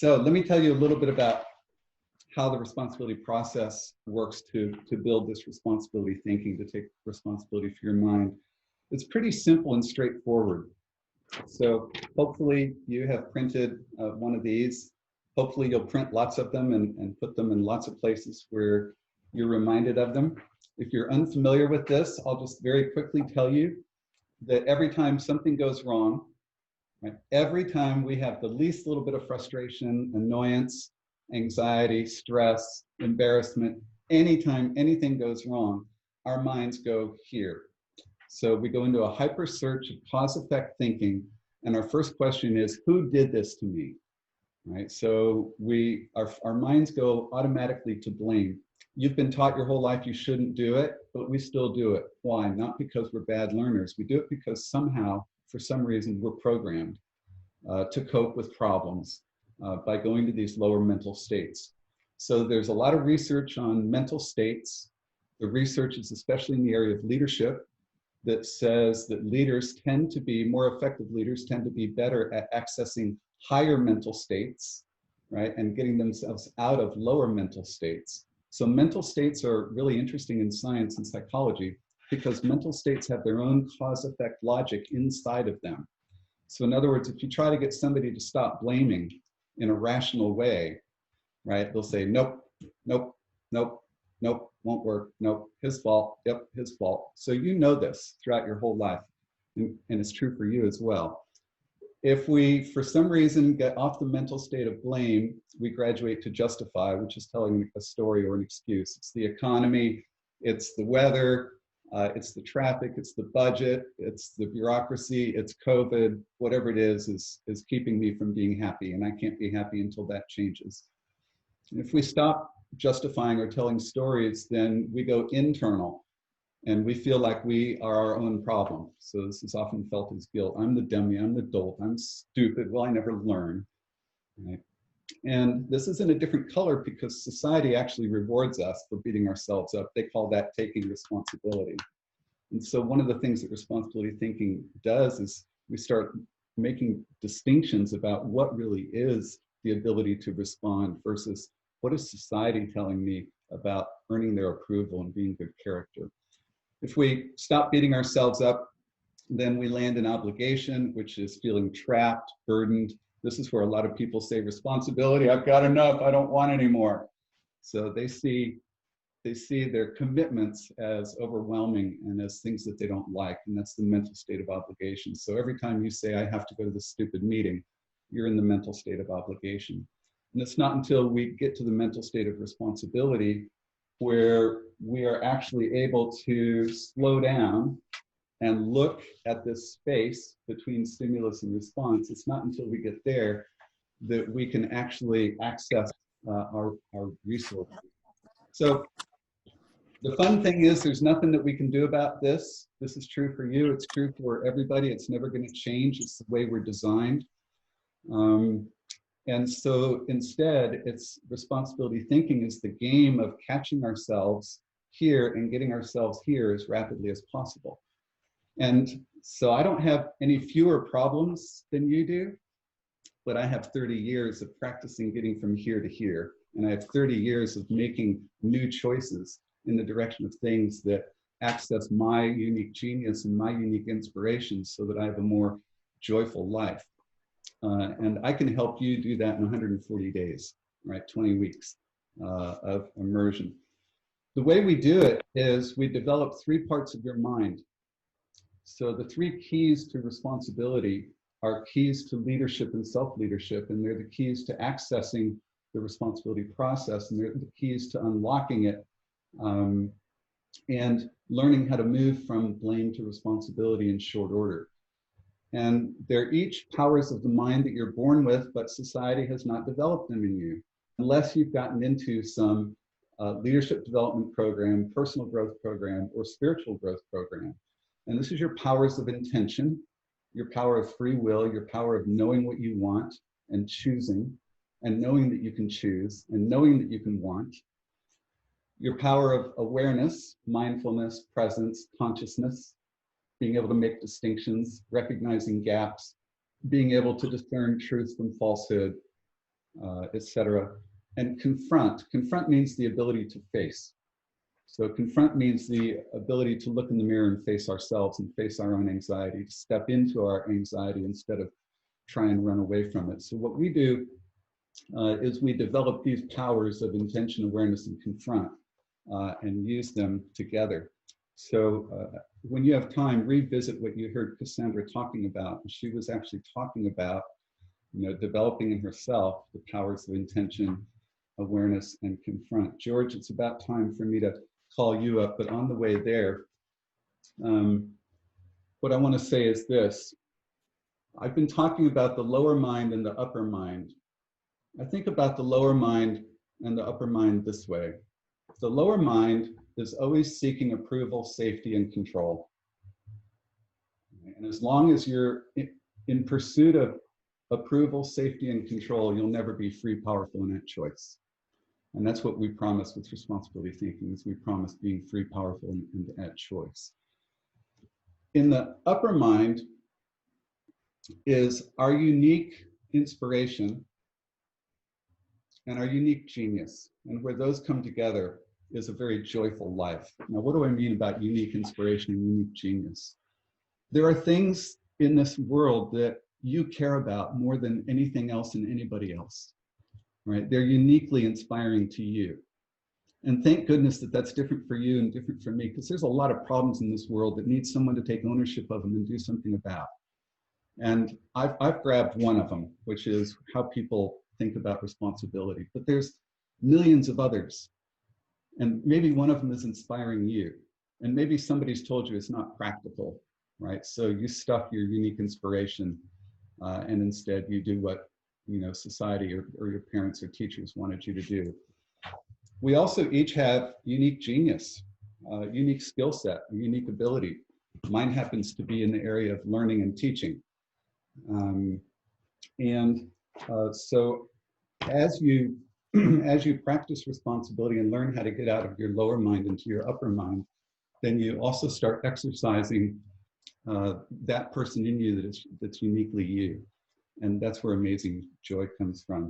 So let me tell you a little bit about how the responsibility process works to build this responsibility thinking, to take responsibility for your mind. It's pretty simple and straightforward. So hopefully you have printed one of these. Hopefully you'll print lots of them and put them in lots of places where you're reminded of them. If you're unfamiliar with this, I'll just very quickly tell you that every time something goes wrong, right, every time we have the least little bit of frustration, annoyance, anxiety, stress, embarrassment, anytime anything goes wrong, our minds go here. So we go into a hyper search of cause-effect thinking, and our first question is, who did this to me? Right? So our minds go automatically to blame. You've been taught your whole life you shouldn't do it, but we still do it. Why? Not because we're bad learners. We do it because somehow, for some reason, we're programmed to cope with problems by going to these lower mental states. So there's a lot of research on mental states. The research is especially in the area of leadership that says that leaders tend to be, more effective leaders tend to be better at accessing higher mental states, right, and getting themselves out of lower mental states. So mental states are really interesting in science and psychology because mental states have their own cause-effect logic inside of them. So in other words, if you try to get somebody to stop blaming in a rational way, right, they'll say, nope, nope, nope, nope, won't work, nope, his fault, yep, his fault. So you know this throughout your whole life, and it's true for you as well. If we, for some reason, get off the mental state of blame, we graduate to justify, which is telling a story or an excuse. It's the economy, it's the weather, it's the traffic, it's the budget, it's the bureaucracy, it's COVID, whatever it is keeping me from being happy, and I can't be happy until that changes. And if we stop justifying or telling stories, then we go internal. And we feel like we are our own problem. So this is often felt as guilt. I'm the dummy, I'm the dolt, I'm stupid, well, I never learn, right? And this is in a different color because society actually rewards us for beating ourselves up. They call that taking responsibility. And so one of the things that responsibility thinking does is we start making distinctions about what really is the ability to respond versus what is society telling me about earning their approval and being good character. If we stop beating ourselves up, then we land in obligation, which is feeling trapped, burdened. This is where a lot of people say responsibility, I've got enough, I don't want any more. So they see their commitments as overwhelming and as things that they don't like, and that's the mental state of obligation. So every time you say, I have to go to this stupid meeting, you're in the mental state of obligation. And it's not until we get to the mental state of responsibility where we are actually able to slow down and look at this space between stimulus and response. It's not until we get there that we can actually access our resources. So the fun thing is there's nothing that we can do about this. This is true for you, it's true for everybody. It's never going to change. It's the way we're designed. And so instead, it's responsibility thinking is the game of catching ourselves here and getting ourselves here as rapidly as possible. And so I don't have any fewer problems than you do, but I have 30 years of practicing getting from here to here. And I have 30 years of making new choices in the direction of things that access my unique genius and my unique inspirations so that I have a more joyful life. And I can help you do that in 140 days, right? 20 weeks of immersion. The way we do it is we develop 3 parts of your mind. So the 3 keys to responsibility are keys to leadership and self-leadership, and they're the keys to accessing the responsibility process, and they're the keys to unlocking it and learning how to move from blame to responsibility in short order. And they're each powers of the mind that you're born with, but society has not developed them in you unless you've gotten into some leadership development program, personal growth program, or spiritual growth program. And this is your powers of intention, your power of free will, your power of knowing what you want and choosing, and knowing that you can choose, and knowing that you can want. Your power of awareness, mindfulness, presence, consciousness, being able to make distinctions, recognizing gaps, being able to discern truth from falsehood, etc. And confront. Confront means the ability to face. So confront means the ability to look in the mirror and face ourselves and face our own anxiety, to step into our anxiety instead of try and run away from it. So what we do is we develop these powers of intention, awareness, and confront and use them together. So when you have time, revisit what you heard Cassandra talking about. She was actually talking about, developing in herself the powers of intention, awareness, and confront. George, it's about time for me to call you up, but on the way there, what I want to say is this. I've been talking about the lower mind and the upper mind. I think about the lower mind and the upper mind this way. The lower mind is always seeking approval, safety, and control. And as long as you're in pursuit of approval, safety, and control, you'll never be free, powerful, and at choice. And that's what we promise with responsibility thinking, is we promise being free, powerful, and at choice. In the upper mind is our unique inspiration and our unique genius. And where those come together is a very joyful life. Now, what do I mean about unique inspiration and unique genius? There are things in this world that you care about more than anything else and anybody else, right? They're uniquely inspiring to you. And thank goodness that that's different for you and different for me, because there's a lot of problems in this world that need someone to take ownership of them and do something about. And I've grabbed one of them, which is how people think about responsibility. But there's millions of others. And maybe one of them is inspiring you. And maybe somebody's told you it's not practical, right? So you stuff your unique inspiration and instead you do what society or your parents or teachers wanted you to do. We also each have unique genius, unique skill set, unique ability. Mine happens to be in the area of learning and teaching. So as you practice responsibility and learn how to get out of your lower mind into your upper mind, then you also start exercising that person in you that's uniquely you. And that's where amazing joy comes from.